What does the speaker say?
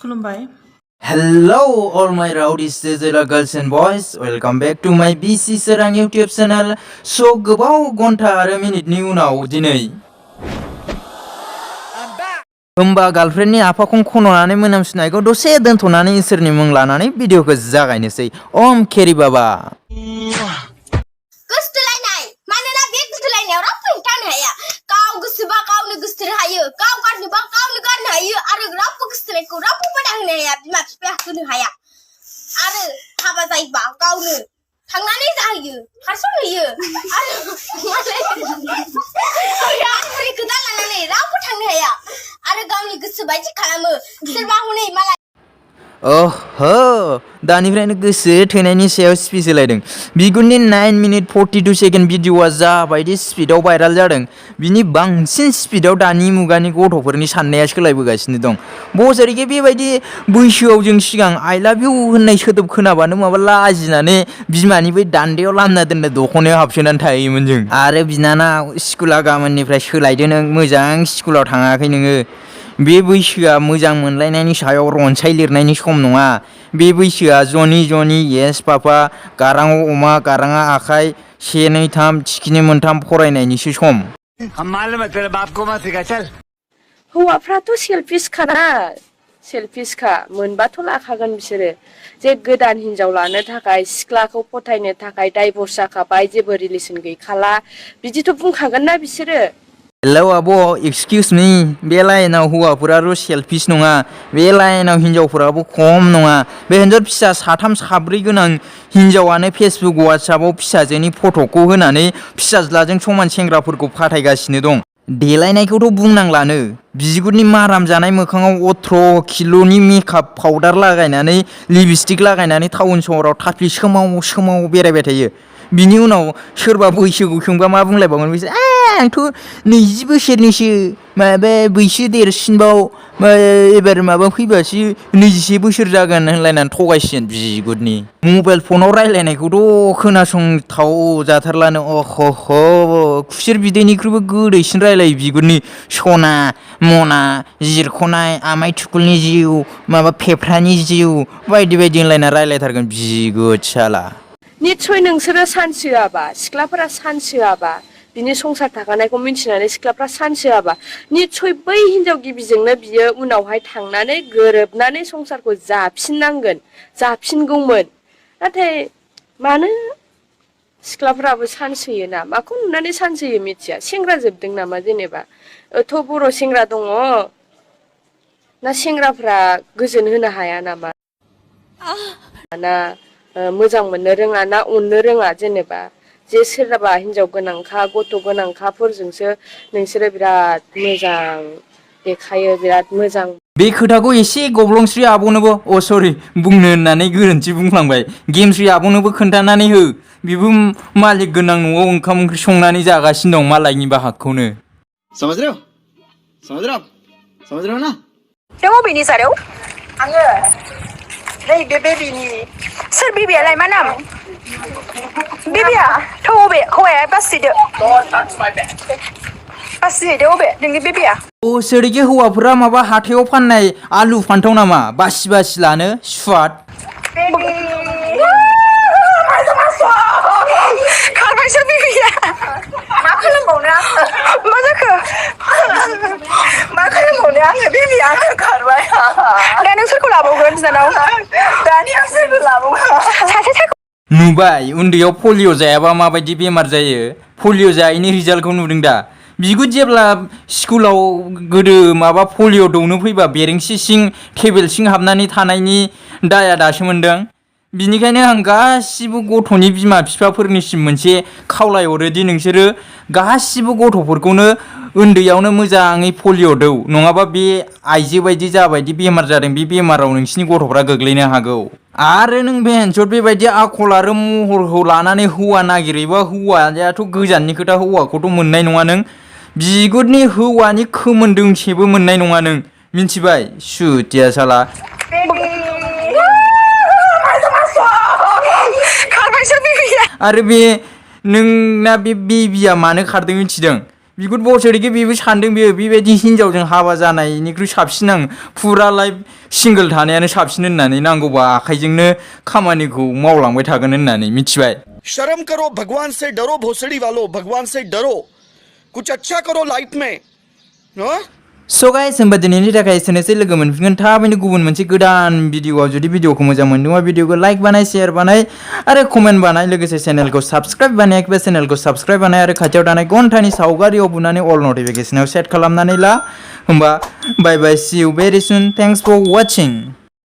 खुलुमबाय। Hello all my rowdy sister girls and boys, welcome back to my BC Serang YouTube channel. So गोबाव घन्टा आरो मिनिटनि उनाव दिनै होमबा गार्लफ्रेन्डनि आफाखौ खन'नानै मोनामसुनायखौ दसे दोनथ'नानै इसोरनि मुं लानानै भिडिअखौ जागायनोसै। ओम केरि बाबा। गोसथोलायनाय मानोना बे गोसथोलायनायाव रावबो हेंथानो हाया। गाव गोसोबा गावनो गोसथोनो हायो, गाव गारनोबा गावनो गारनो हायो आरो रावबो गोसथोनायखौ रावबो बादा होनो हाया, बिमा बिफाया होनो हाया। आरो हाबा जायोबा गावनो थांनानै जाहैयो, खारसनहैयो आरो मालाय खोथा लानानै रावबो थांनो हाया आरो गावनि गोसो बायदि खालामो। सोरबा हनै मालाय ओहो दानिफ्रायनो गोसो थोनायनि सायाव स्पिच होलायदों। बिगुरनि 9 मिनिट 42 सेकेन्ड भिडिअआ जाबायदि स्पिडआव भाइराल जादों बिनि बांसिन स्पिडआव दानि मुगानि गथ'फोरनि साननाया सोलायबोगासिनो दं। बसोरखे बेबायदि बैसोआव जों सिगां आइ लाभ इउ होननाय सोदोब खोनाबानो माबा लाजिनानै बिमानि बै दान्दायाव लामना दोननाय दख'नायाव हाबसोनानै थायोमोन जों। आरो बिनानाव स्कुला गाबोननिफ्राय सोलायदो, नों मोजां स्कुलाव थाङाखै नोङो। बे बैसोआ मोजां मोनलायनायनि सायाव रनसाय लिरनायनि सम नङा। बे बैसोआ जनि जनि येस पापा, गाराङाव अमा गाराङा आखाइ, 1 2 3 थिखिनि मोनथाम फरायनायनिसो सम। हौवाफ्राथ' सेल्फिसखा मोनबाथ' लाखागोन बिसोरो। जे गोदान हिनजाव लानो थाखाय सिख्लाखौ फथायनो थाखाय डाइभर्स जाखाबाय, जेबो रिलेसन गैखाला, बिदिथ' बुंखागोन ना बिसोरो। हेलौ आब' एक्सकिउस मी, बे लाइनाव हौवाफोराल' सेल्फिस नङा, बे लाइनाव हिनजावफोराबो खम नङा। बे हिनजाव फिसा 3 4 गोनां हिनजावानो फेसबुक वाट्सएपआव फिसाजोनि फट'खौ होनानै फिसाज्लाजों समान सेंग्राफोरखौ फाथायगासिनो दं। देलायनायखौथ' बुंनांलानो, बिगुरनि माराम जानाय मोखाङाव 18 किल'नि मेकआप पाउडार लागायनानै लिपस्टिक लागायनानै टाउन सहराव थाफ्लि सोमाव बेरायबाय थायो। बिनि उनाव सोरबा बैसोखौ सोंबा मा बुंलायबावगोन बिसोर, आंथ' 20 बोसोरनिसो, माबा बैसो देरसिनबाव, एबार माबा फैबासो 21 बोसोर जागोन होनलायनानै थगायसिगोन बिगुरनि। मबाइल फनाव रायलायनायखौथ' खोनासंथाव जाथारलानो। अह खुसेर बिदैनिख्रुइबो गोदैसिन रायलायो बिगुरनि। सना मना जिरख'नाय आमाय थुखुलनि जिउ, माबा फेफ्रानि जिउ बायदि बायदि होनलायना रायलायथारगोन बिगुर साला। निस्सय नोंसोरो सानसोआबा, सिख्लाफोरा सानसोआबा, बिनि संसार थाखानायखौ मिन्थिनानै सिख्लाफ्रा सानसोआबा, निस्सय बै हिनजाव गिबिजोंनो बियो उनावहाय थांनानै गोरोबनानै संसारखौ जाफिनगौमोन। नाथाय मानो सिख्लाफ्राबो सानसोयो ना? माखौ नुनानै सानसोयो मिथिया। सेंग्रा जोबदों नामा जेनेबा? थ' बर' सेंग्रा दङ ना? सेंग्राफ्रा गोजोन होनो हाया नामा? ना मोजां मोननो रोङा ना अननो रोङा? जेनेबा जे सोरबा हिनजाव गोनांखा गथ' गोनांखाफोरजोंसो नोंसोरो बिराद मोजां देखायो, बिराद मोजां। बे खोथाखौ एसे गब्लंस्रि आब'नोबो, सरि बुंनो होननानै गोरोन्थि बुंफ्लांबाय, गेमस्रि आब'नोबो खोन्थानानै हो। बेबो मालिक गोनां न'आव ओंखाम ओंख्रि संनानै जागासिनो दं मालायनि बाहागखौनो। समझ रहे हो? समझ रहे हो आप? समझ रहे हो ना? नों बबेनि जारौ? आङो नैबे बेबिनि। सोर बेबियालाय, मा नाम? बेबिया थ' बबे हौवाया बासिदो। बासिहैदो बबे नोंनि बेबिया? सोरखि हौवाफोरा माबा हाथायाव फाननाय आलु फान्थाव नामा बासि लानो सुवाद? खारबायसो बेबिया। मा खालामबावनो आङो? मा जाखो? मा खालामबावनो आङो? बेबिया आङो खारबाय। दा नों सोरखौ लाबावगोन बिनानाव? दानिया सोरखौ लाबावगोन? सासे नुबाय उन्दैयाव पलिअ जायाबा माबायदि बेमार जायो। पलिअ जायैनि रिजाल्टखौ नुदों दा। बिगुर जेब्ला स्कुलाव गोदो माबा पलिअ दौनो फैबा बेरेंसि सिं टेबोल सिं हाबनानै थानायनि दाया दासो मोनदों। बिनिखायनो आं गासिबो गथ'नि बिमा बिफाफोरनिसिम मोनसे खावलायहरोदि नोंसोरो गासिबो गथ'फोरखौनो उन्दैयावनो मोजाङै पलिअ दौ, नङाबा बे आइजो बायदि जाबायदि बेमार जादों बे बेमाराव नोंसिनि गथ'फ्रा गोग्लैनो हागौ। आरो नों बेहेनसद बेबायदि आखल आरो महरखौ लानानै हौवा नागिरहैबा हौवायाथ' गोजाननि खोथा, हौवाखौथ' मोननाय नङा नों। बिगुरनि हौवानि खोमोन दोंसेबो मोननाय नङा नों, मिन्थिबाय सुथिया साला। आरो बे नोंना बे बेबिया मानो खारदों मिथिदों? बिगुर बसरिखि बेबो सानदों बेबायदि हिनजावजों हाबा जानायनिख्रुइ साबसिन आं फुरा लाइफ सिंगोल थानायानो साबसिन होननानै नांगौबा आखाइजोंनो खामानिखौ मावलांबाय थागोन होननानै मिथिबाय शर्म करो भगवान से डरो भोसड़ी वालों भगवान से डरो कुछ अच्छा करो लाइफ में हाँ स' गाइस होमबा दिनैनि थाखाय एसेनोसै लोगो मोनफिनगोन थाबैनो गुबुन मोनसे गोदान भिडिअ'आव जुदि भिडिअ'खौ मोजां मोनदोंबा भिडिअ'खौ लाइक बानाय शेयार बानाय आरो कमेन्ट बानाय लोगोसे चेनेलखौ साबस्क्राइब बानायाखैबा चेनेलखौ साबस्क्राइब बानाय आरो खाथियाव थानाय घन्टानि सावगारियाव बुनानै अल नटिफिकेसनाव सेट खालामनानै ला होमबा bye bye see you very soon thanks for वाचिं